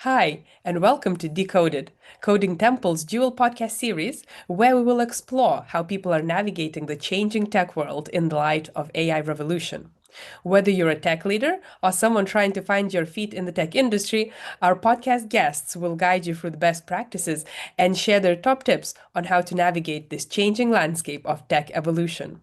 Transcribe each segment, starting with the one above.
Hi, and welcome to Decoded, Coding Temple's dual podcast series, where we will explore how people are navigating the changing tech world in the light of AI revolution. Whether you're a tech leader or someone trying to find your feet in the tech industry, our podcast guests will guide you through the best practices and share their top tips on how to navigate this changing landscape of tech evolution.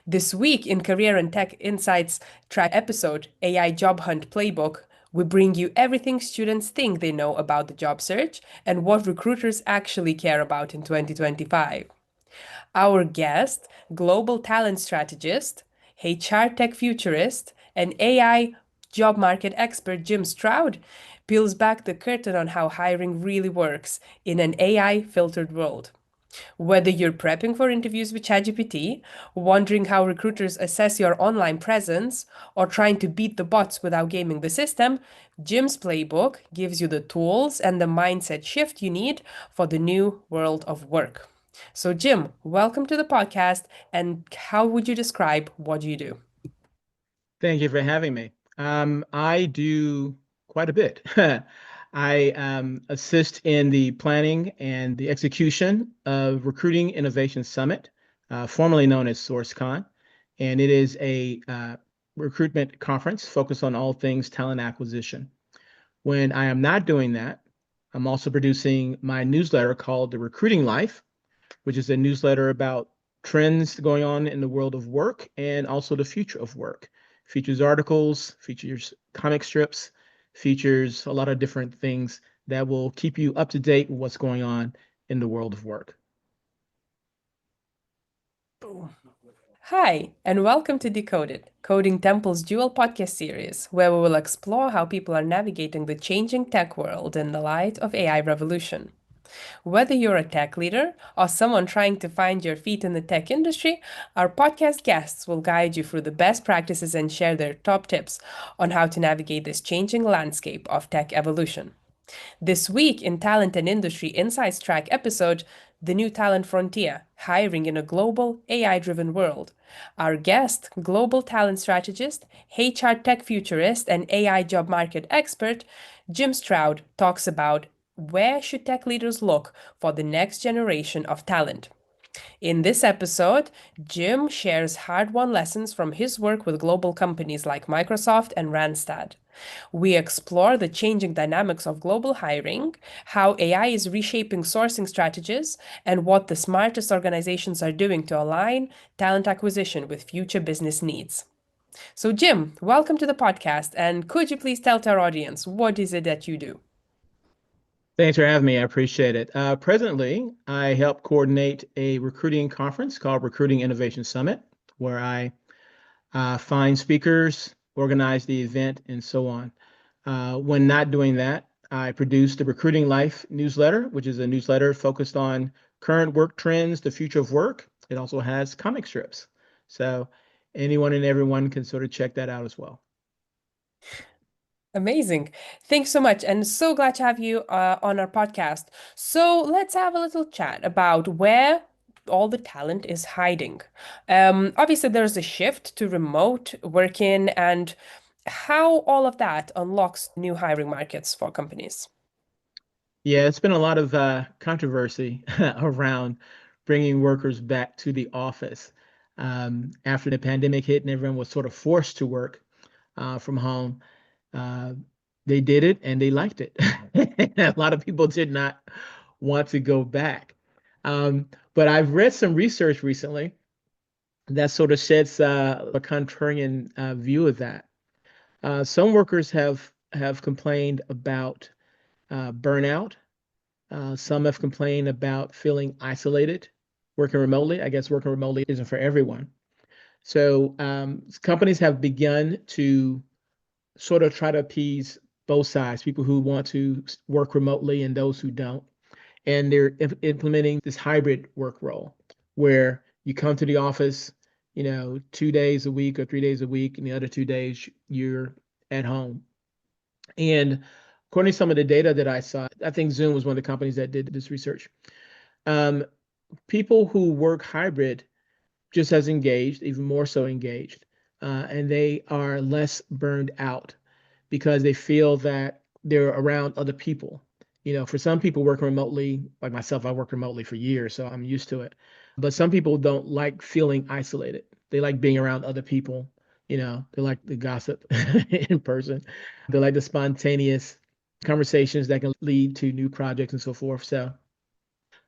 This week in Career and Tech Insights track episode, AI Job Hunt Playbook, we bring you everything students think they know about the job search and what recruiters actually care about in 2025. Our guest, global talent strategist, HR tech futurist, and AI job market expert Jim Stroud peels back the curtain on how hiring really works in an AI filtered world. Whether you're prepping for interviews with ChatGPT, wondering how recruiters assess your online presence, or trying to beat the bots without gaming the system, Jim's playbook gives you the tools and the mindset shift you need for the new world of work. So, Jim, welcome to the podcast. And how would you describe what you do? Thank you for having me. I do quite a bit. I assist in the planning and the execution of Recruiting Innovation Summit, formerly known as SourceCon, and it is a recruitment conference focused on all things talent acquisition. When I am not doing that, I'm also producing my newsletter called The Recruiting Life, which is a newsletter about trends going on in the world of work and also the future of work. Features articles, features comic strips, features a lot of different things that will keep you up to date with what's going on in the world of work. Hi, and welcome to Decoded, Coding Temple's dual podcast series, where we will explore how people are navigating the changing tech world in the light of AI revolution. Whether you're a tech leader or someone trying to find your feet in the tech industry, our podcast guests will guide you through the best practices and share their top tips on how to navigate this changing landscape of tech evolution. This week in Talent and Industry Insights Track episode, The New Talent Frontier Hiring in a Global AI Driven World. Our guest, global talent strategist, HR tech futurist, and AI job market expert, Jim Stroud, talks about where should tech leaders look for the next generation of talent. In this episode, Jim shares hard won lessons from his work with global companies like Microsoft and Randstad. We explore the changing dynamics of global hiring, how AI is reshaping sourcing strategies, and what the smartest organizations are doing to align talent acquisition with future business needs. So, Jim, welcome to the podcast. And could you please tell to our audience what is it that you do? Thanks for having me. I appreciate it. Presently, I help coordinate a recruiting conference called Recruiting Innovation Summit, where I find speakers, organize the event, and so on. When not doing that, I produce the Recruiting Life newsletter, which is a newsletter focused on current work trends, the future of work. It also has comic strips. So anyone and everyone can sort of check that out as well. Amazing. Thanks so much. And so glad to have you on our podcast. So let's have a little chat about where all the talent is hiding. Obviously, there's a shift to remote working and how all of that unlocks new hiring markets for companies. Yeah, it's been a lot of controversy around bringing workers back to the office after the pandemic hit and everyone was sort of forced to work from home. Uh, they did it and they liked it. A lot of people did not want to go back. But I've read some research recently that sort of sheds a contrarian view of that. Some workers have complained about burnout. Some have complained about feeling isolated, working remotely. I guess working remotely isn't for everyone. So companies have begun to sort of try to appease both sides, people who want to work remotely and those who don't. And they're implementing this hybrid work role where you come to the office, 2 days a week or 3 days a week, and the other 2 days you're at home. And according to some of the data that I saw, I think Zoom was one of the companies that did this research. Um, People who work hybrid just as engaged, even more so engaged, and they are less burned out because they feel that they're around other people. For some people working remotely, like myself, I worked remotely for years, so I'm used to it. But some people don't like feeling isolated. They like being around other people. They like the gossip in person. They like the spontaneous conversations that can lead to new projects and so forth. So,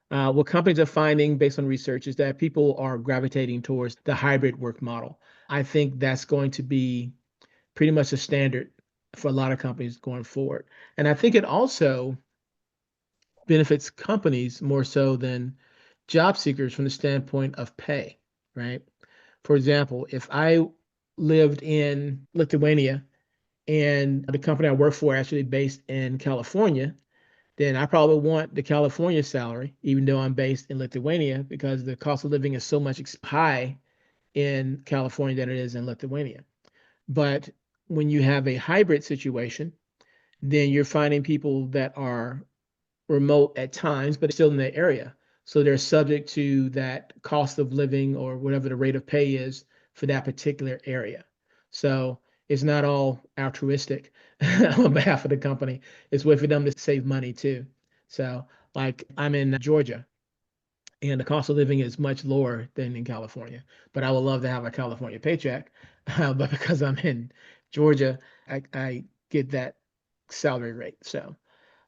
what companies are finding based on research is that people are gravitating towards the hybrid work model. I think that's going to be pretty much a standard for a lot of companies going forward. And I think it also benefits companies more so than job seekers from the standpoint of pay, right? For example, if I lived in Lithuania and the company I work for actually based in California, then I probably want the California salary, even though I'm based in Lithuania, because the cost of living is so much high in California than it is in Lithuania. But when you have a hybrid situation, then you're finding people that are remote at times, but still in the area. So they're subject to that cost of living or whatever the rate of pay is for that particular area. So it's not all altruistic on behalf of the company. It's way for them to save money too. So, like, I'm in Georgia and the cost of living is much lower than in California. But I would love to have a California paycheck. But because I'm in Georgia, I get that salary rate. So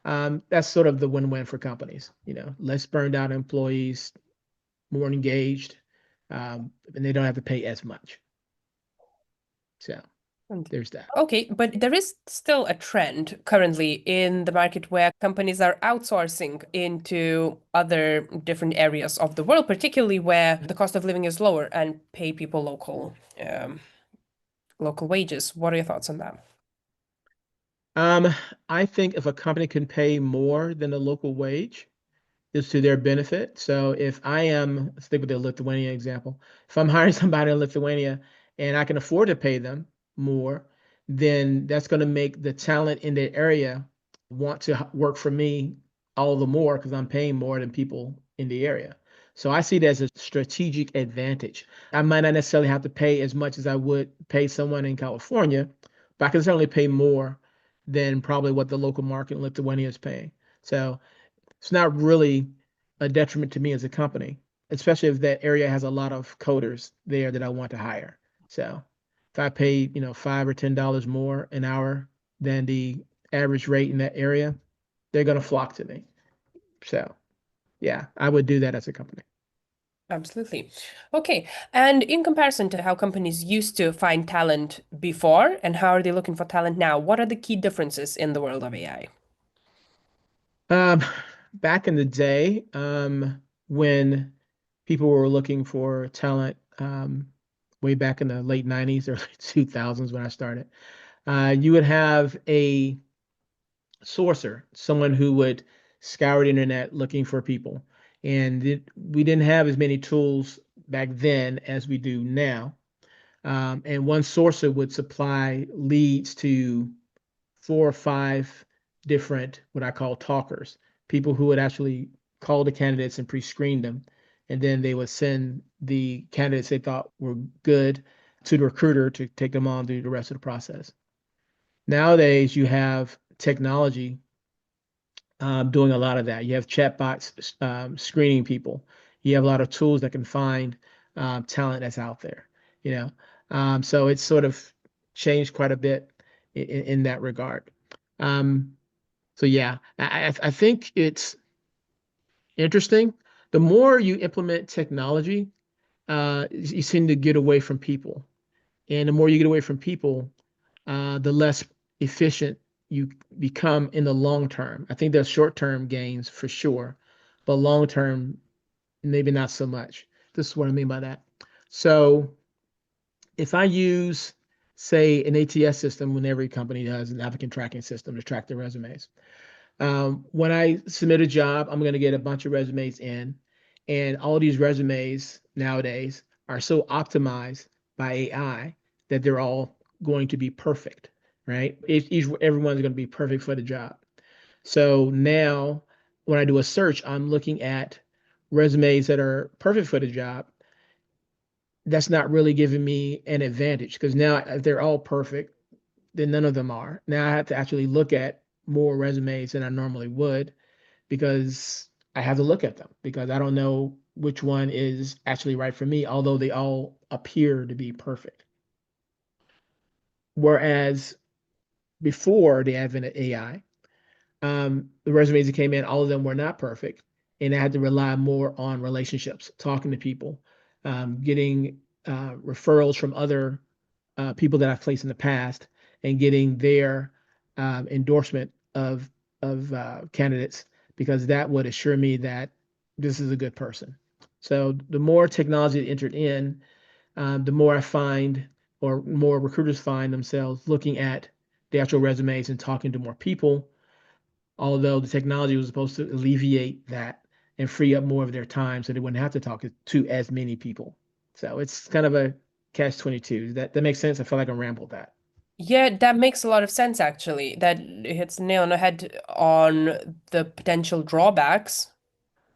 that's sort of the win-win for companies. Less burned out employees, more engaged, and they don't have to pay as much. So And there's that. okay, but there is still a trend currently in the market where companies are outsourcing into other different areas of the world, particularly where the cost of living is lower and pay people local wages. What are your thoughts on that? Um, I think if a company can pay more than the local wage, is to their benefit. So if I am, let's stick with the Lithuania example, if I'm hiring somebody in Lithuania and I can afford to pay them more, then that's going to make the talent in the area want to work for me all the more because I'm paying more than people in the area. So I see it as a strategic advantage. I might not necessarily have to pay as much as I would pay someone in California, but I can certainly pay more than probably what the local market in Lithuania is paying. So it's not really a detriment to me as a company, especially if that area has a lot of coders there that I want to hire. So if I pay, $5 or $10 more an hour than the average rate in that area, they're going to flock to me. So yeah, I would do that as a company. Absolutely. Okay. And in comparison to how companies used to find talent before and how are they looking for talent now, what are the key differences in the world of AI? Um, Back in the day, when people were looking for talent, way back in the late 90s, early 2000s when I started, you would have a sourcer, someone who would scour the internet looking for people. And we didn't have as many tools back then as we do now. And one sourcer would supply leads to 4 or 5 different, what I call talkers, people who would actually call the candidates and pre-screen them. And then they would send the candidates they thought were good to the recruiter to take them on through the rest of the process. Nowadays, you have technology doing a lot of that. You have chatbots screening people. You have a lot of tools that can find talent that's out there. You know, so it's sort of changed quite a bit in that regard. Um, so yeah, I think it's interesting. The more you implement technology, you seem to get away from people, and the more you get away from people, the less efficient you become in the long term. I think there's short-term gains for sure, but long term, maybe not so much. This is what I mean by that. So if I use, say, an ATS system, when every company does an applicant tracking system to track their resumes, when I submit a job, I'm going to get a bunch of resumes in, and all these resumes nowadays are so optimized by AI that they're all going to be perfect, right? Everyone's going to be perfect for the job. So now, when I do a search, I'm looking at resumes that are perfect for the job. That's not really giving me an advantage because now if they're all perfect, then none of them are. Now I have to actually look at more resumes than I normally would because I have to look at them because I don't know which one is actually right for me, although they all appear to be perfect. Whereas before the advent of AI, the resumes that came in, all of them were not perfect, and I had to rely more on relationships, talking to people, getting referrals from other people that I've placed in the past, and getting their endorsement of candidates because that would assure me that this is a good person. So the more technology that entered in, the more I find, or more recruiters find themselves looking at the actual resumes and talking to more people, although the technology was supposed to alleviate that and free up more of their time so they wouldn't have to talk to as many people. So it's kind of a catch 22. That makes sense. I feel like I rambled that. Yeah, that makes a lot of sense actually. That hits the nail on the head on the potential drawbacks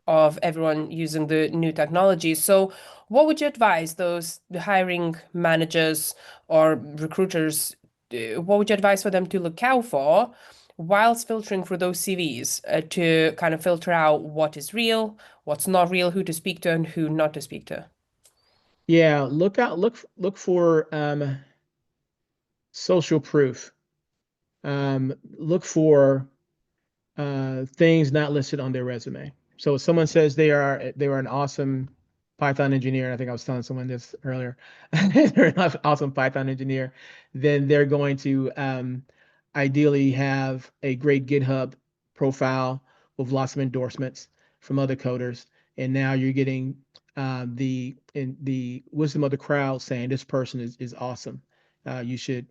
of everyone using the new technology. So, what would you advise those the hiring managers or recruiters? What would you advise for them to look out for whilst filtering through those CVs to kind of filter out what is real, what's not real, who to speak to, and who not to speak to? Yeah, look for social proof. Look for things not listed on their resume. So if someone says they were an awesome Python engineer, and I think I was telling someone this earlier, they're an awesome Python engineer, then they're going to ideally have a great GitHub profile with lots of endorsements from other coders. And now you're getting the wisdom of the crowd saying this person is awesome. You should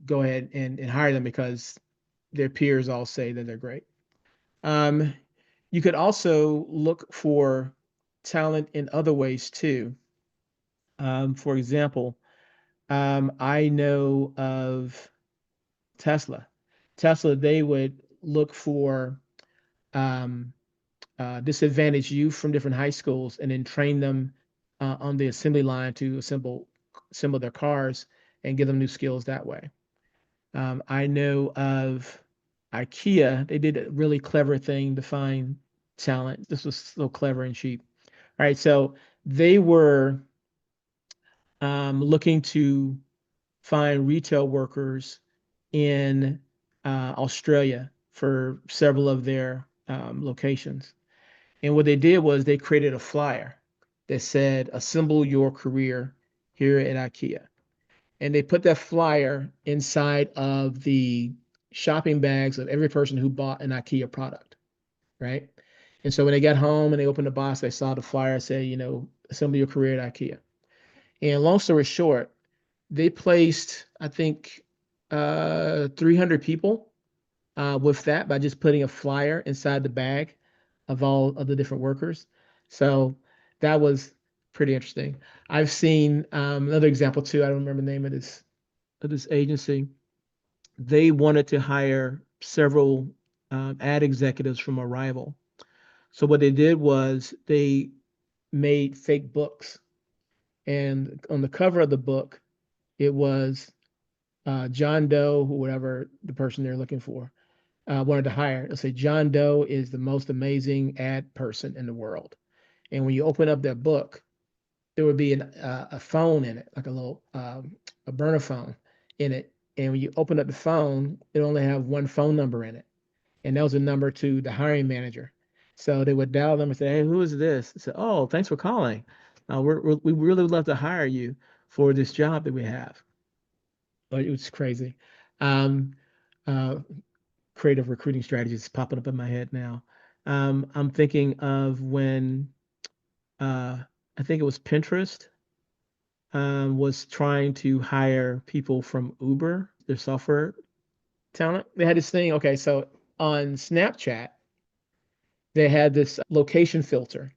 go ahead and hire them because their peers all say that they're great. Um, you could also look for talent in other ways too. For example, I know of Tesla. Tesla, they would look for um, disadvantaged youth from different high schools and then train them on the assembly line to assemble their cars and give them new skills that way. I know of IKEA. They did a really clever thing to find talent. This was so clever and cheap. All right, so they were looking to find retail workers in Australia for several of their locations. And what they did was they created a flyer that said, "Assemble your career here at IKEA." And they put that flyer inside of the shopping bags of every person who bought an IKEA product, right? And so when they got home and they opened the box, they saw the flyer say, assemble your career at IKEA. And long story short, they placed, I think, 300 people with that by just putting a flyer inside the bag of all of the different workers. So that was pretty interesting. I've seen another example too. I don't remember the name of this agency. They wanted to hire several ad executives from a rival. So what they did was they made fake books, and on the cover of the book, it was John Doe, whatever the person they're looking for wanted to hire. They'll say John Doe is the most amazing ad person in the world. And when you open up that book, there would be a phone in it, like a burner phone in it. And when you open up the phone, it only have one phone number in it, and that was a number to the hiring manager. So they would dial them and say, "Hey, who is this?" I said, "Oh, thanks for calling. We really would love to hire you for this job that we have." But it was crazy. Um, uh, Creative recruiting strategies popping up in my head now. I'm thinking of when uh, I think it was Pinterest was trying to hire people from Uber, their software talent. They had this thing. Okay, so on Snapchat, they had this location filter,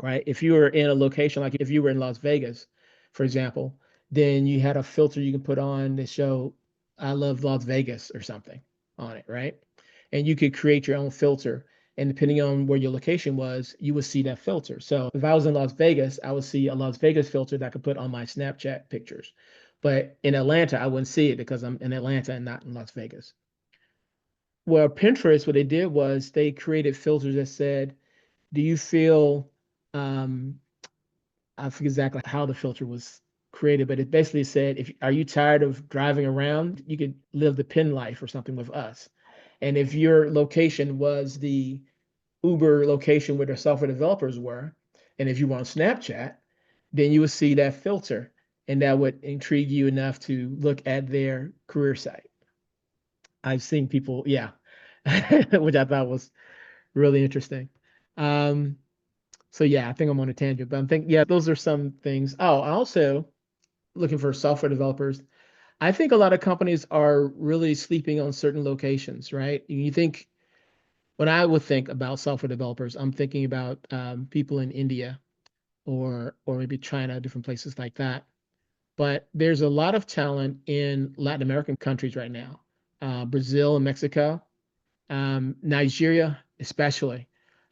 right? If you were in a location, like if you were in Las Vegas, for example, then you had a filter you can put on to show "I love Las Vegas" or something on it, right? And you could create your own filter. And depending on where your location was, you would see that filter. So if I was in Las Vegas, I would see a Las Vegas filter that I could put on my Snapchat pictures. But in Atlanta, I wouldn't see it because I'm in Atlanta and not in Las Vegas. Well, Pinterest, what they did was they created filters that said, do you feel, um, I forget exactly how the filter was created, but it basically said, if are you tired of driving around, you could live the pin life or something with us. And if your location was the Uber location where the software developers were, and if you were on Snapchat, then you would see that filter, and that would intrigue you enough to look at their career site. I've seen people, yeah, which I thought was really interesting. Um, so yeah, I think I'm on a tangent, but I'm thinking, yeah, those are some things. Oh, also looking for software developers. I think a lot of companies are really sleeping on certain locations, right? You think when I would think about software developers, I'm thinking about people in India or maybe China, different places like that. But there's a lot of talent in Latin American countries right now, Brazil and Mexico. Nigeria, especially,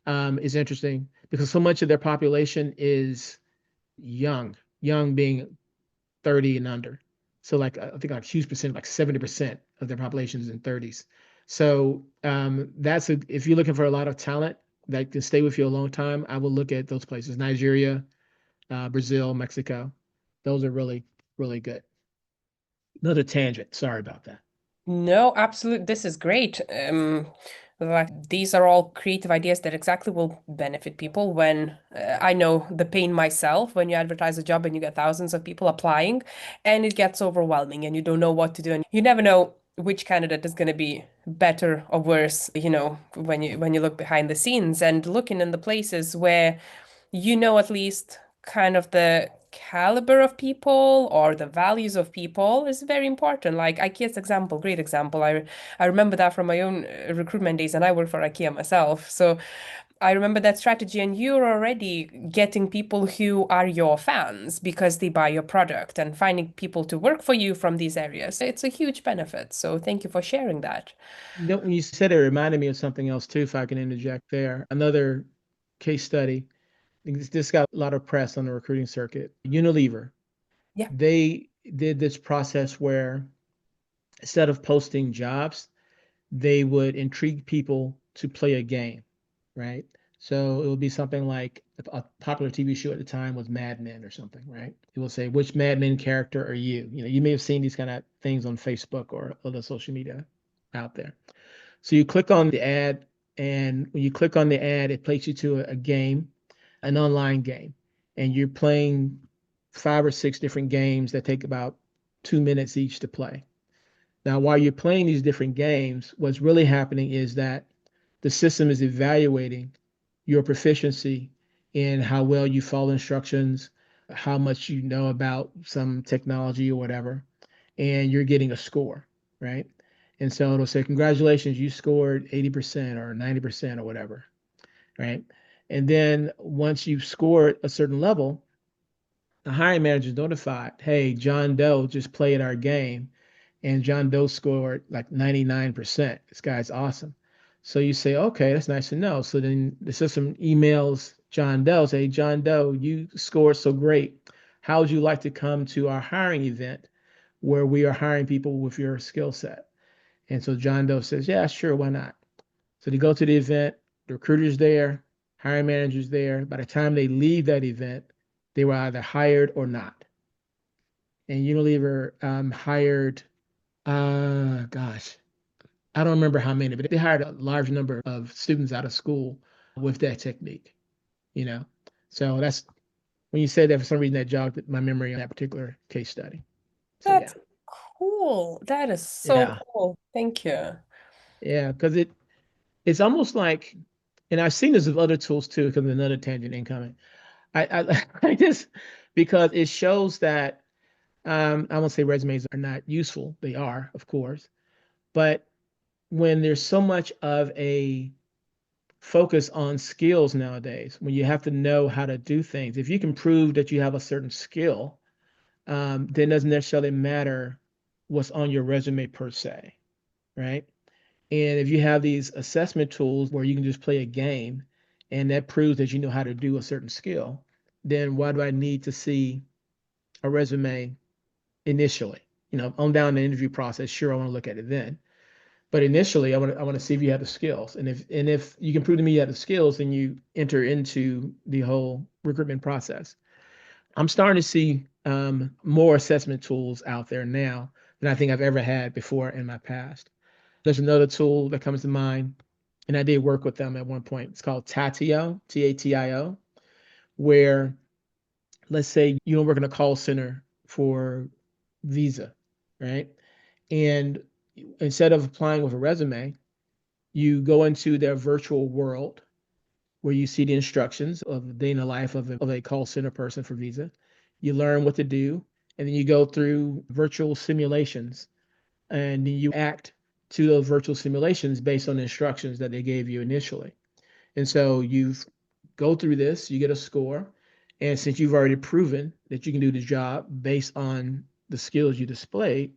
is interesting because so much of their population is young, young being 30 and under. So, like, I think like a huge percent, like 70% of their population is in 30s. So, that's a, if you're looking for a lot of talent that can stay with you a long time, I will look at those places Nigeria, Brazil, Mexico. Those are really, really good. Another tangent. Sorry about that. No, absolutely. This is great. Like these are all creative ideas that exactly will benefit people when I know the pain myself when you advertise a job and you get thousands of people applying and it gets overwhelming and you don't know what to do and you never know which candidate is going to be better or worse, when you look behind the scenes and looking in the places where at least kind of the caliber of people or the values of people is very important. Like IKEA's example, great example. I remember that from my own recruitment days, and I work for IKEA myself. So I remember that strategy, and you're already getting people who are your fans because they buy your product and finding people to work for you from these areas. It's a huge benefit. So thank you for sharing that. When you said it, it reminded me of something else too, if I can interject there. Another case study. This got a lot of press on the recruiting circuit. Unilever, Yeah. they did this process where instead of posting jobs, they would intrigue people to play a game, right? So it would be something like a popular TV show at the time was Mad Men or something, right? It will say, which Mad Men character are you? You know, you may have seen these kind of things on Facebook or other social media out there. So you click on the ad, and when you click on the ad, it takes you to a game, an online game, and you're playing 5 or 6 different games that take about 2 minutes each to play. Now, while you're playing these different games, what's really happening is that the system is evaluating your proficiency in how well you follow instructions, how much you know about some technology or whatever, and you're getting a score, right? And so it'll say, congratulations, you scored 80% or 90% or whatever, right? And then once you've scored a certain level, the hiring manager is notified, hey, John Doe just played our game and John Doe scored like 99%. This guy's awesome. So you say, okay, that's nice to know. So then the system emails John Doe, say, John Doe, you scored so great. How would you like to come to our hiring event where we are hiring people with your skill set? And so John Doe says, yeah, sure, why not? So they go to the event, the recruiter's there, hiring manager's there. By the time they leave that event, they were either hired or not. And Unilever hired, gosh, I don't remember how many, but they hired a large number of students out of school with that technique, you know. So that's when you said that, for some reason that jogged my memory on that particular case study. So yeah. That's cool. That is so Yeah. cool. Thank you. Yeah. Because it's almost like, and I've seen this with other tools too, because another tangent incoming. I just because it shows that I won't say resumes are not useful. They are, of course, but when there's so much of a focus on skills nowadays, when you have to know how to do things, if you can prove that you have a certain skill, then it doesn't necessarily matter what's on your resume per se, right? And if you have these assessment tools where you can just play a game and that proves that you know how to do a certain skill, then why do I need to see a resume initially? On down the interview process, sure, I want to look at it then. But initially, I want to see if you have the skills, and if you can prove to me you have the skills, then you enter into the whole recruitment process. I'm starting to see more assessment tools out there now than I think I've ever had before in my past. There's another tool that comes to mind, and I did work with them at one point. It's called Tatio, Tatio, where let's say you don't work in a call center for Visa, right? And instead of applying with a resume, you go into their virtual world where you see the instructions of day in the life of a call center person for Visa. You learn what to do, and then you go through virtual simulations and you act to those virtual simulations based on the instructions that they gave you initially. And so you go through this, you get a score, and since you've already proven that you can do the job based on the skills you displayed,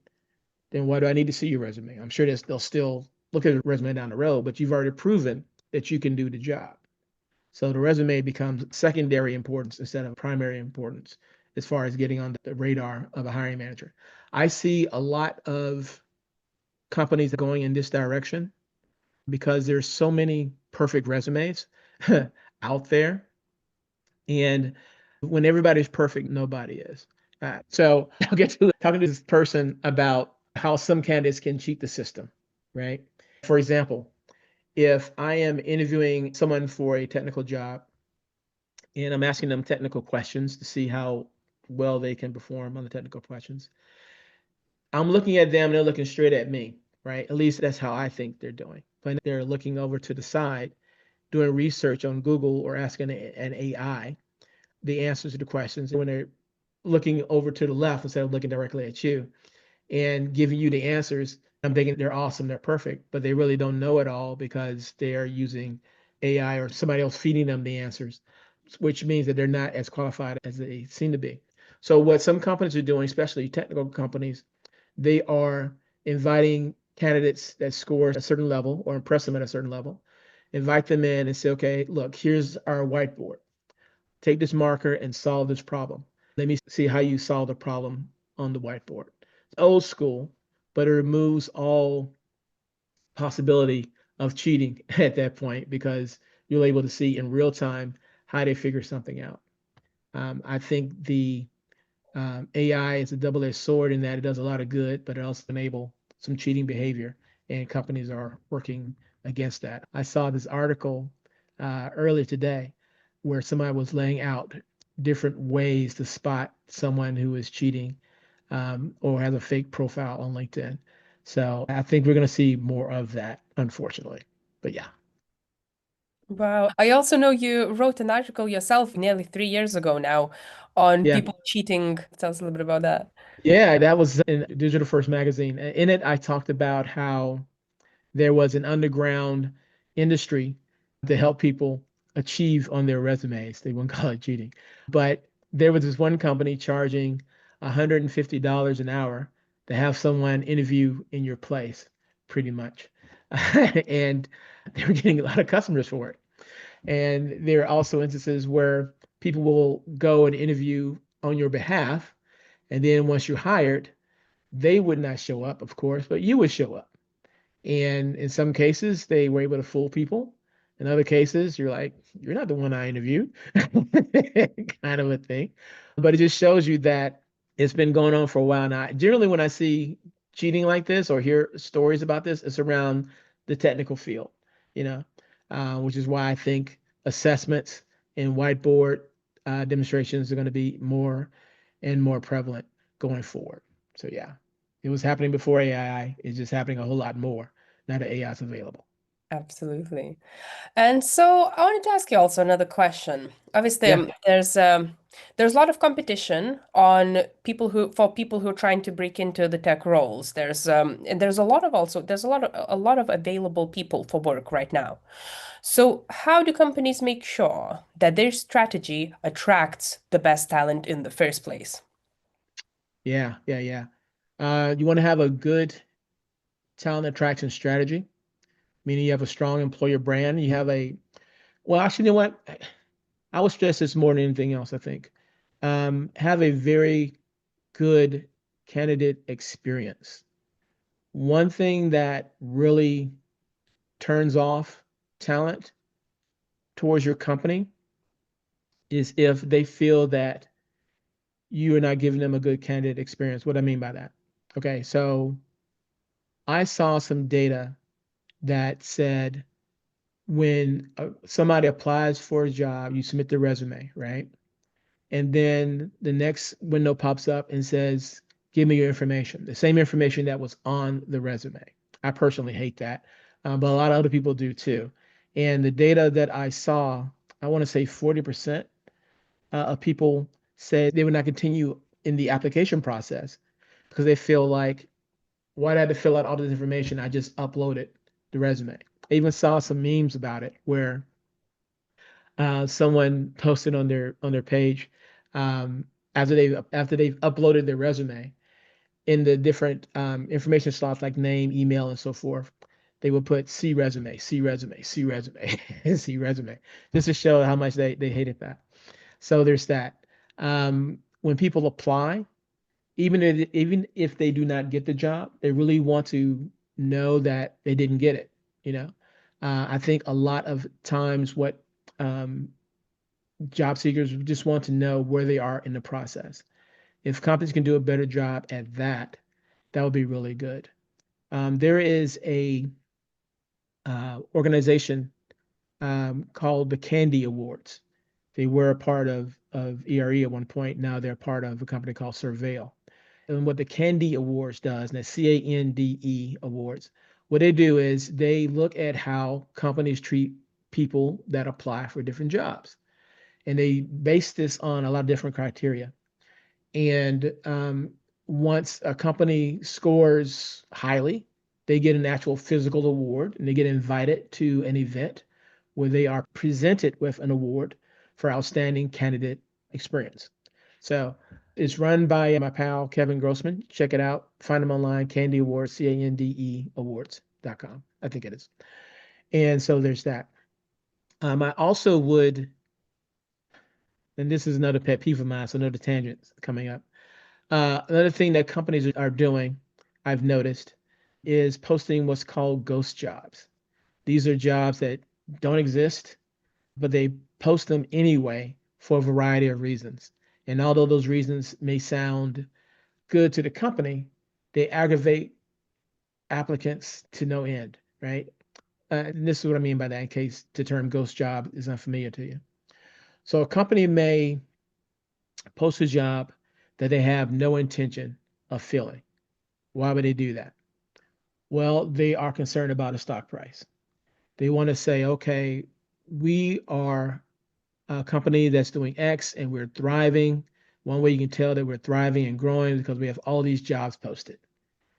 then why do I need to see your resume? I'm sure they'll still look at your resume down the road, but you've already proven that you can do the job. So the resume becomes secondary importance instead of primary importance as far as getting on the radar of a hiring manager. I see a lot of companies going in this direction because there's so many perfect resumes out there. And when everybody's perfect, nobody is. So I'll get to talking to this person about how some candidates can cheat the system, right? For example, if I am interviewing someone for a technical job and I'm asking them technical questions to see how well they can perform on the technical questions, I'm looking at them, they're looking straight at me, right? At least that's how I think they're doing. But they're looking over to the side, doing research on Google or asking an AI the answers to the questions. When they're looking over to the left instead of looking directly at you and giving you the answers, I'm thinking they're awesome, they're perfect, but they really don't know it all because they're using AI or somebody else feeding them the answers, which means that they're not as qualified as they seem to be. So what some companies are doing, especially technical companies, they are inviting candidates that score a certain level or impress them at a certain level, invite them in and say, okay, look, here's our whiteboard. Take this marker and solve this problem. Let me see how you solve the problem on the whiteboard. It's old school, but it removes all possibility of cheating at that point because you're able to see in real time how they figure something out. I think the AI is a double-edged sword in that it does a lot of good, but it also enable some cheating behavior, and companies are working against that. I saw this article earlier today where somebody was laying out different ways to spot someone who is cheating or has a fake profile on LinkedIn. So I think we're going to see more of that, unfortunately. But yeah. Wow. I also know you wrote an article yourself nearly 3 years ago now on Yeah. people cheating. Tell us a little bit about that. Yeah, that was in Digital First magazine. In it, I talked about how there was an underground industry to help people achieve on their resumes. They wouldn't call it cheating. But there was this one company charging $150 an hour to have someone interview in your place, pretty much. And they were getting a lot of customers for it. And there are also instances where people will go and interview on your behalf. And then once you're hired, they would not show up, of course, but you would show up. And in some cases, they were able to fool people. In other cases, you're like, you're not the one I interviewed, kind of a thing. But it just shows you that it's been going on for a while now. Generally, when I see cheating like this or hear stories about this, it's around the technical field, you know, which is why I think assessments and whiteboard demonstrations are going to be more and more prevalent going forward. So, yeah, it was happening before AI. It's just happening a whole lot more now that AI is available. Absolutely. And so I wanted to ask you also another question. Obviously, Yeah. there's a lot of competition on people who are trying to break into the tech roles. And there's a lot of also there's a lot of available people for work right now. So how do companies make sure that their strategy attracts the best talent in the first place? Yeah. Yeah. Yeah. You want to have a good talent attraction strategy, meaning you have a strong employer brand. You have well, actually, you know what? I would stress this more than anything else, I think. Have a very good candidate experience. One thing that really turns off talent towards your company is if they feel that you are not giving them a good candidate experience. What I mean by that? Okay, so I saw some data that said when somebody applies for a job, you submit their resume, right? And then the next window pops up and says, give me your information, the same information that was on the resume. I personally hate that, but a lot of other people do too. And the data that I saw, I want to say 40% of people said they would not continue in the application process because they feel like, why did I have to fill out all this information? I just uploaded the resume. I even saw some memes about it where someone posted on their page um, after they've uploaded their resume in the different information slots like name, email, and so forth. They would put C resume, C resume, C resume, C resume, just to show how much they hated that. So there's that. When people apply, even if they do not get the job, they really want to know that they didn't get it. You know, I think a lot of times what um, job seekers just want to know where they are in the process. If companies can do a better job at that, that would be really good. There is a organization called the Candy Awards. They were a part of ERE at one point. Now they're part of a company called Surveil. And what the Candy Awards does, and that's CANDE Awards, what they do is they look at how companies treat people that apply for different jobs. And they base this on a lot of different criteria. And once a company scores highly, they get an actual physical award and they get invited to an event where they are presented with an award for outstanding candidate experience. So it's run by my pal Kevin Grossman. Check it out. Find him online, Candy Awards, CANDE Awards.com. I think it is. And so there's that. I also would, and this is another pet peeve of mine, so another tangent coming up. Another thing that companies are doing, I've noticed, is posting what's called ghost jobs. These are jobs that don't exist, but they post them anyway for a variety of reasons. And although those reasons may sound good to the company, they aggravate applicants to no end, right? And this is what I mean by that in case the term ghost job is unfamiliar to you. So a company may post a job that they have no intention of filling. Why would they do that? Well, they are concerned about a stock price. They want to say, okay, we are a company that's doing X and we're thriving. One way you can tell that we're thriving and growing is because we have all these jobs posted.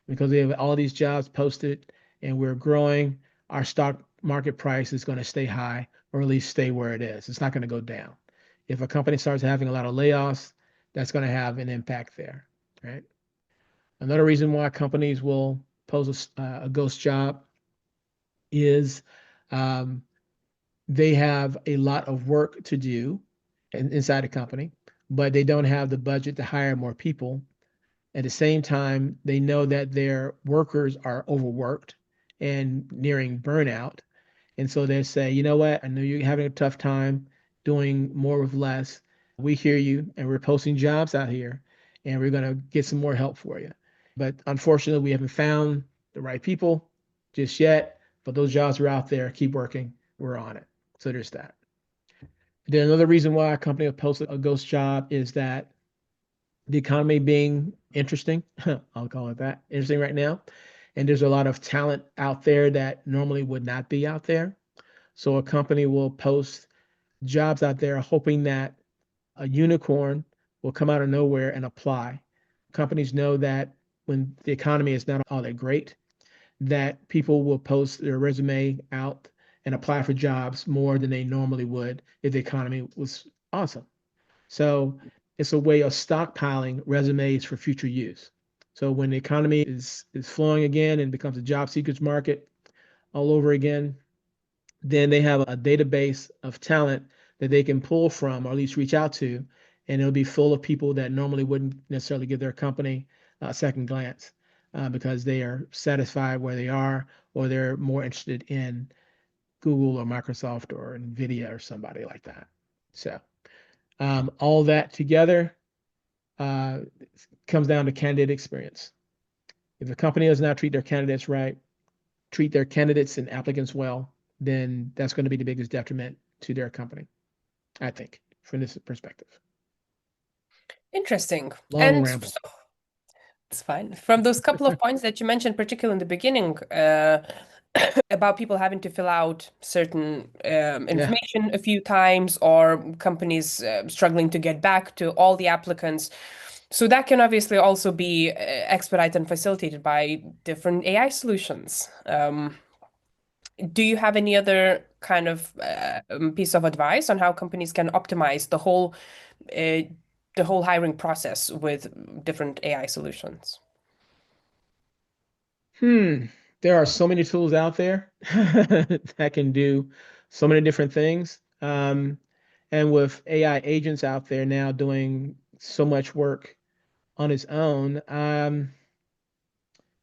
Because we have all these jobs posted and we're growing, our stock market price is going to stay high or at least stay where it is. It's not going to go down. If a company starts having a lot of layoffs, that's going to have an impact there, right? Another reason why companies will pose a ghost job is um, they have a lot of work to do inside a company, but they don't have the budget to hire more people. At the same time, they know that their workers are overworked and nearing burnout. And so they say, you know what? I know you're having a tough time doing more with less. We hear you, and we're posting jobs out here, and we're going to get some more help for you. But unfortunately, we haven't found the right people just yet. But those jobs are out there. Keep working. We're on it. So there's that. Then another reason why a company will post a ghost job is that the economy being interesting, I'll call it that, interesting right now. And there's a lot of talent out there that normally would not be out there. So a company will post jobs out there hoping that a unicorn will come out of nowhere and apply. Companies know that when the economy is not all that great, that people will post their resume out and apply for jobs more than they normally would if the economy was awesome. So it's a way of stockpiling resumes for future use. So when the economy is flowing again and becomes a job seekers market all over again, then they have a database of talent that they can pull from or at least reach out to, and it'll be full of people that normally wouldn't necessarily give their company a second glance. because they are satisfied where they are, or they're more interested in Google or Microsoft or NVIDIA or somebody like that. So all that together uh, comes down to candidate experience. If a company does not treat their candidates right, treat their candidates and applicants well, then that's going to be the biggest detriment to their company, I think, from this perspective. Interesting. Long And ramble. it's fine. From those couple of points that you mentioned, particularly in the beginning, about people having to fill out certain Yeah. information a few times, or companies struggling to get back to all the applicants. So that can obviously also be expedited and facilitated by different AI solutions. Do you have any other kind of piece of advice on how companies can optimize uh, the whole hiring process with different AI solutions? Hmm. There are so many tools out there that can do so many different things. And with AI agents out there now doing so much work on its own,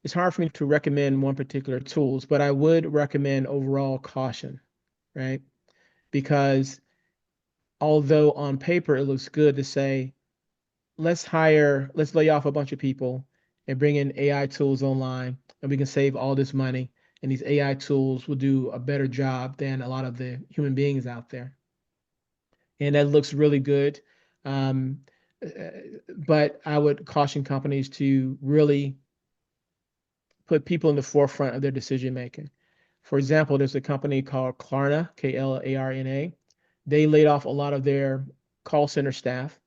it's hard for me to recommend one particular tools, but I would recommend overall caution, right? Because although on paper it looks good to say, let's lay off a bunch of people and bring in AI tools online, and we can save all this money. And these AI tools will do a better job than a lot of the human beings out there. And that looks really good. Um, uh, but I would caution companies to really put people in the forefront of their decision making. For example, there's a company called Klarna, Klarna. They laid off a lot of their call center staff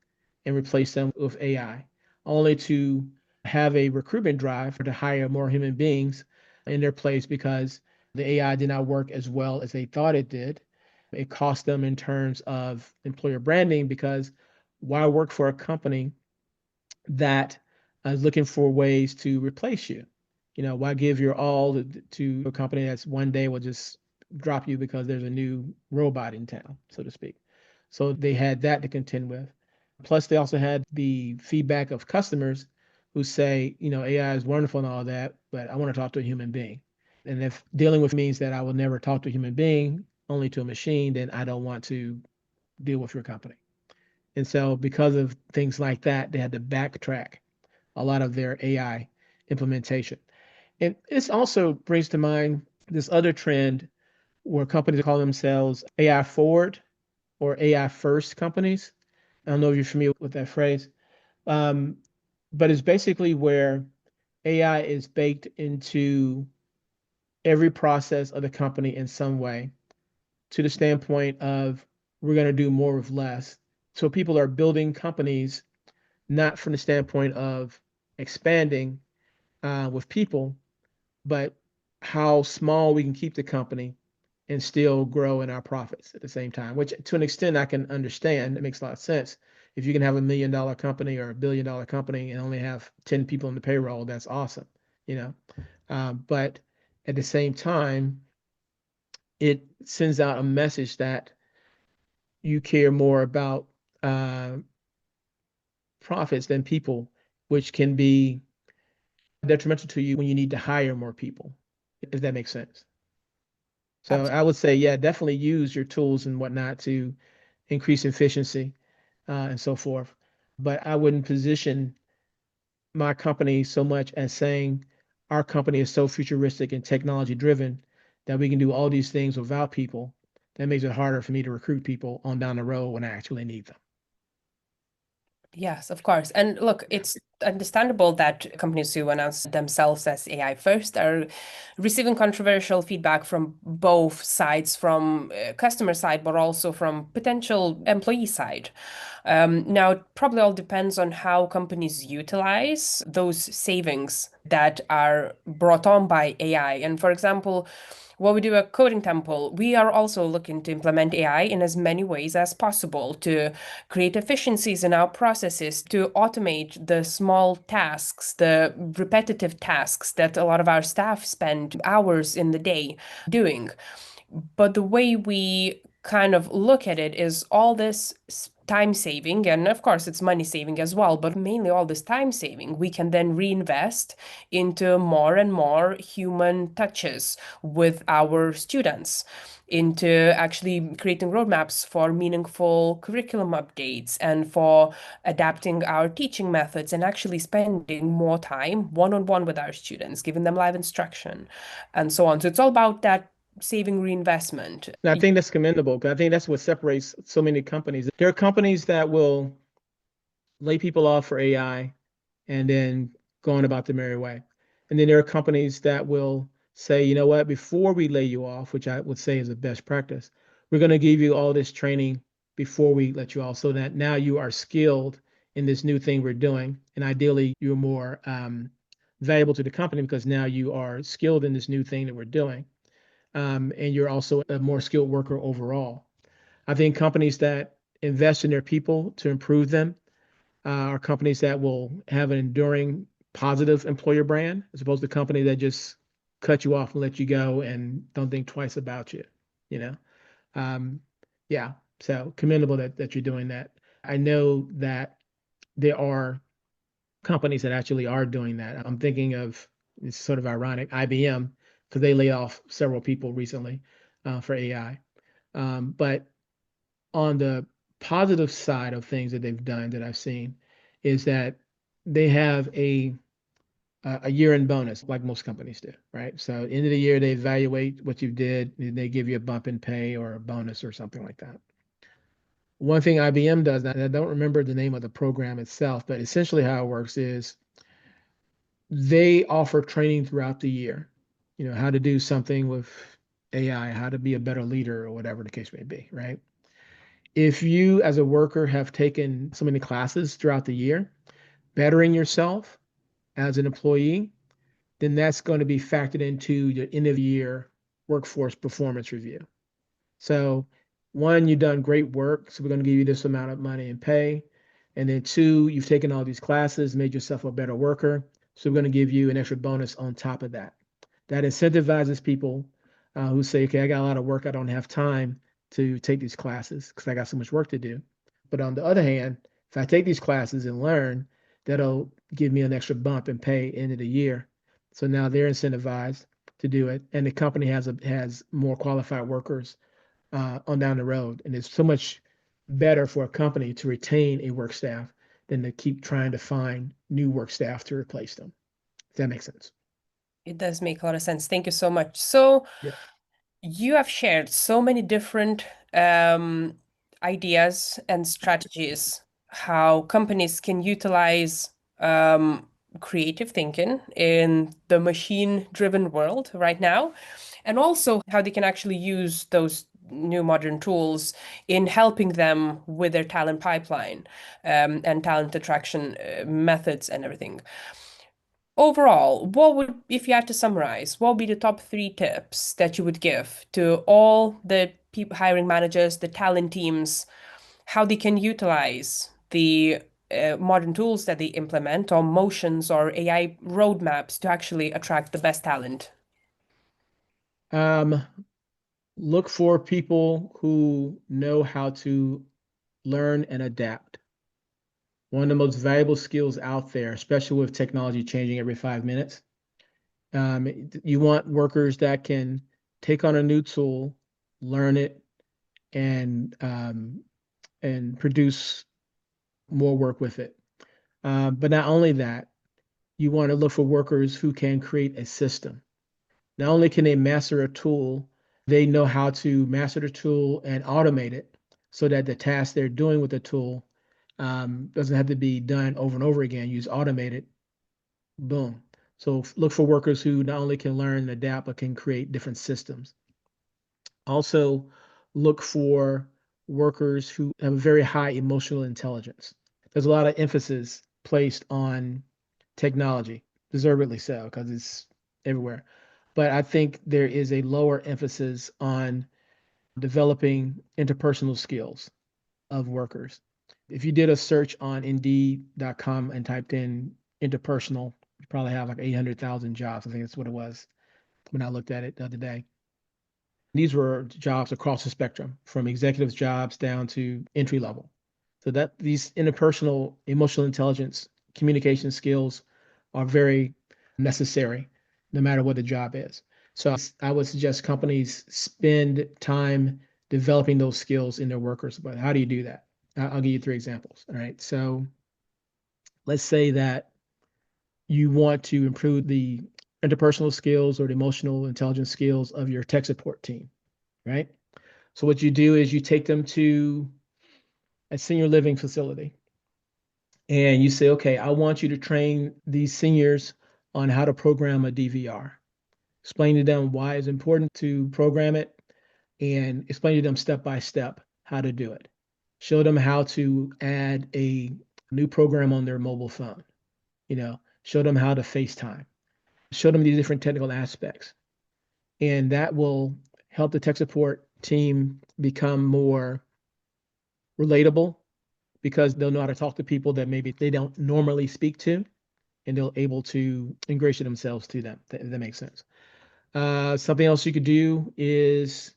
and replaced them with AI, only to have a recruitment drive to hire more human beings in their place because the AI did not work as well as they thought it did. It cost them in terms of employer branding because why work for a company that is looking for ways to replace you? Why give your all to a company that's one day will just drop you because there's a new robot in town, so to speak. So they had that to contend with. Plus, they also had the feedback of customers who say, AI is wonderful and all that, but I want to talk to a human being. And if dealing with means that I will never talk to a human being, only to a machine, then I don't want to deal with your company. And so, because of things like that, they had to backtrack a lot of their AI implementation. And this also brings to mind this other trend where companies call themselves AI forward or AI first companies. I don't know if you're familiar with that phrase, um, but it's basically where AI is baked into every process of the company in some way to the standpoint of we're going to do more with less. So people are building companies not from the standpoint of expanding with people, but how small we can keep the company and still grow in our profits at the same time, which to an extent I can understand. It makes a lot of sense. If you can have $1 million company or $1 billion company and only have 10 people on the payroll, that's awesome, you know. But at the same time, it sends out a message that you care more about uh, profits than people, which can be detrimental to you when you need to hire more people, if that makes sense. So I would say, yeah, definitely use your tools and whatnot to increase efficiency and so forth. But I wouldn't position my company so much as saying our company is so futuristic and technology driven that we can do all these things without people. That makes it harder for me to recruit people on down the road when I actually need them. Yes, of course. And look, it's understandable that companies who announce themselves as AI first are receiving controversial feedback from both sides, from customer side, but also from potential employee side. Now, it probably all depends on how companies utilize those savings that are brought on by AI. And for example, while we do a coding temple, we are also looking to implement AI in as many ways as possible to create efficiencies in our processes, to automate the small tasks, the repetitive tasks that a lot of our staff spend hours in the day doing. But the way we kind of look at it is all this time saving, and of course it's money saving as well, but mainly all this time saving we can then reinvest into more and more human touches with our students, into actually creating roadmaps for meaningful curriculum updates and for adapting our teaching methods and actually spending more time one-on-one with our students, giving them live instruction and so on. So it's all about that saving reinvestment. And I think that's commendable because I think that's what separates so many companies. There are companies that will lay people off for AI and then go on about their merry way. And then there are companies that will say, you know what, before we lay you off, which I would say is a best practice, we're going to give you all this training before we let you off so that now you are skilled in this new thing we're doing. And ideally, you're more valuable to the company because now you are skilled in this new thing that we're doing. And you're also a more skilled worker overall. I think companies that invest in their people to improve them are companies that will have an enduring positive employer brand as opposed to a company that just cut you off and let you go and don't think twice about you, you know? Um, yeah, so commendable that you're doing that. I know that there are companies that actually are doing that. I'm thinking of, it's sort of ironic, IBM, because they laid off several people recently for AI. But on the positive side of things that they've done that I've seen is that they have a year-end bonus, like most companies do, right? So end of the year, they evaluate what you did, and they give you a bump in pay or a bonus or something like that. One thing IBM does, and I don't remember the name of the program itself, but essentially how it works is they offer training throughout the year, you know, how to do something with AI, how to be a better leader or whatever the case may be, right? If you as a worker have taken so many classes throughout the year, bettering yourself as an employee, then that's going to be factored into your end of year workforce performance review. So, one, you've done great work, so we're going to give you this amount of money and pay. And then two, you've taken all these classes, made yourself a better worker, so we're going to give you an extra bonus on top of that. That incentivizes people who say, okay, I got a lot of work, I don't have time to take these classes because I got so much work to do. But on the other hand, if I take these classes and learn, that'll give me an extra bump in pay end of the year. So now they're incentivized to do it, and the company has more qualified workers on down the road. And it's so much better for a company to retain a work staff than to keep trying to find new work staff to replace them. If that makes sense. It does make a lot of sense. Thank you so much. So, Yeah. you have shared so many different um, ideas and strategies how companies can utilize creative thinking in the machine-driven world right now, and also how they can actually use those new modern tools in helping them with their talent pipeline and talent attraction methods and everything. Overall, what would, if you had to summarize, what would be the top three tips that you would give to all the people, hiring managers, the talent teams, how they can utilize the modern tools that they implement, or motions or AI roadmaps to actually attract the best talent? Um, Look for people who know how to learn and adapt. One of the most valuable skills out there, especially with technology changing every 5 minutes. You want workers that can take on a new tool, learn it, and produce more work with it. But not only that, you want to look for workers who can create a system. Not only can they master a tool, they know how to master the tool and automate it so that the task they're doing with the tool doesn't have to be done over and over again. Use automated, boom. So look for workers who not only can learn and adapt, but can create different systems. Also, look for workers who have a very high emotional intelligence. There's a lot of emphasis placed on technology, deservedly so, because it's everywhere. But I think there is a lower emphasis on developing interpersonal skills of workers. If you did a search on Indeed.com and typed in interpersonal, you probably have like 800,000 jobs. I think that's what it was when I looked at it the other day. These were jobs across the spectrum, from executive jobs down to entry level. So that these interpersonal emotional intelligence communication skills are very necessary no matter what the job is. So I would suggest companies spend time developing those skills in their workers. But how do you do that? I'll give you three examples. All right. So let's say that you want to improve the interpersonal skills or the emotional intelligence skills of your tech support team, right? So what you do is you take them to a senior living facility and you say, okay, I want you to train these seniors on how to program a DVR. Explain to them why it's important to program it and explain to them step by step how to do it. Show them how to add a new program on their mobile phone, show them how to FaceTime, show them these different technical aspects. And that will help the tech support team become more relatable because they'll know how to talk to people that maybe they don't normally speak to, and they'll able to ingratiate themselves to them. If that makes sense. Something else you could do is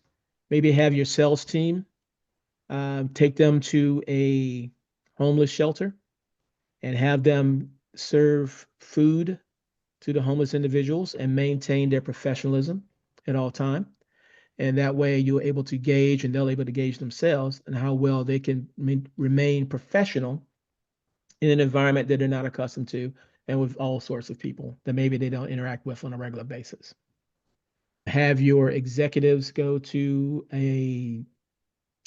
maybe have your sales team take them to a homeless shelter and have them serve food to the homeless individuals and maintain their professionalism at all time. And that way you're able to gauge and they're able to gauge themselves and how well they can remain professional in an environment that they're not accustomed to and with all sorts of people that maybe they don't interact with on a regular basis. Have your executives go to a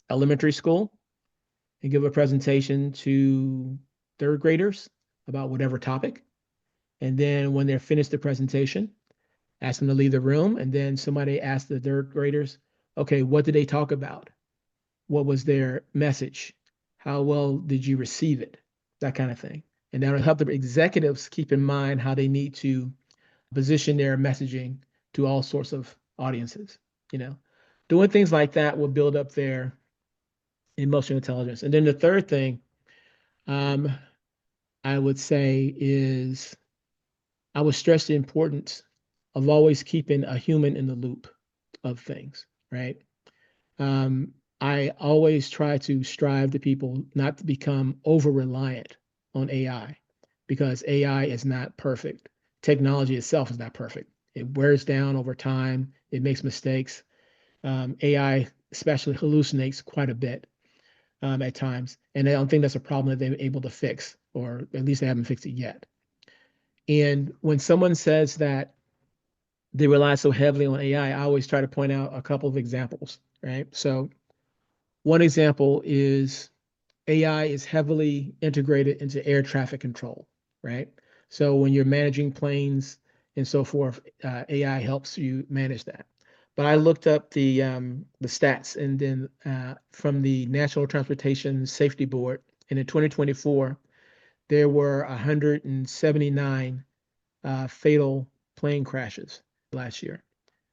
elementary school and give a presentation to third graders about whatever topic. And then when they're finished the presentation, ask them to leave the room. And then somebody ask the third graders, okay, what did they talk about? What was their message? How well did you receive it? That kind of thing. And that'll help the executives keep in mind how they need to position their messaging to all sorts of audiences. You know, doing things like that will build up their emotional intelligence. And then the third thing um, I would say is I would stress the importance of always keeping a human in the loop of things, right? Um, I always try to strive to people not to become over reliant on AI because AI is not perfect. Technology itself is not perfect. It wears down over time, it makes mistakes. AI especially hallucinates quite a bit at times. And I don't think that's a problem that they're able to fix, or at least they haven't fixed it yet. And when someone says that they rely so heavily on AI, I always try to point out a couple of examples, right? So one example is AI is heavily integrated into air traffic control, right? So when you're managing planes and so forth, AI helps you manage that. But I looked up the stats and then from the National Transportation Safety Board, and in 2024, there were 179 fatal plane crashes last year.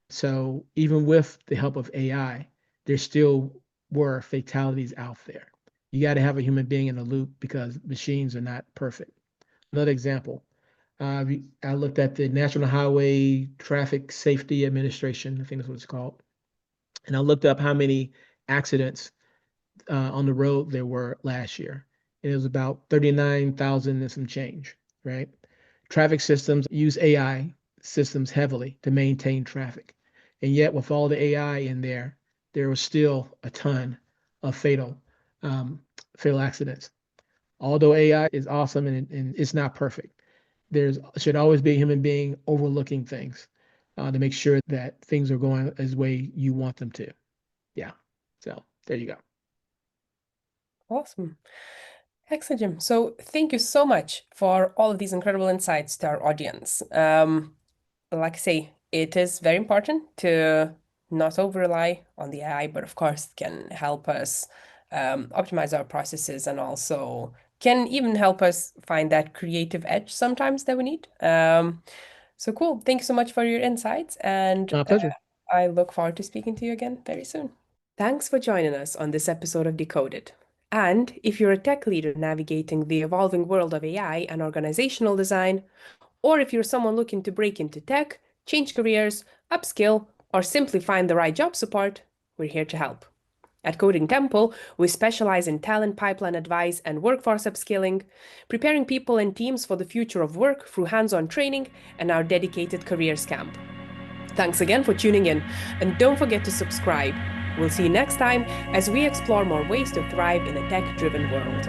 So even with the help of AI, there still were fatalities out there. You got to have a human being in the loop because machines are not perfect. Another example, I looked at the National Highway Traffic Safety Administration, I think that's what it's called, and I looked up how many accidents on the road there were last year. And it was about 39,000 and some change, right? Traffic systems use AI systems heavily to maintain traffic. And yet, with all the AI in there, there was still a ton of um, fatal accidents. Although AI is awesome and it's not perfect, there's should always be a human being overlooking things to make sure that things are going as way you want them to. Yeah. So there you go. Awesome. Excellent, Jim. So thank you so much for all of these incredible insights to our audience. Like I say, it is very important to not over rely on the AI, but of course it can help us optimize our processes and also can even help us find that creative edge sometimes that we need. So cool. Thank you so much for your insights, and My pleasure. I look forward to speaking to you again very soon. Thanks for joining us on this episode of Decoded. And if you're a tech leader navigating the evolving world of AI and organizational design, or if you're someone looking to break into tech, change careers, upskill, or simply find the right job support, we're here to help. At Coding Temple, we specialize in talent pipeline advice and workforce upskilling, preparing people and teams for the future of work through hands-on training and our dedicated careers camp. Thanks again for tuning in, and don't forget to subscribe. We'll see you next time as we explore more ways to thrive in a tech-driven world.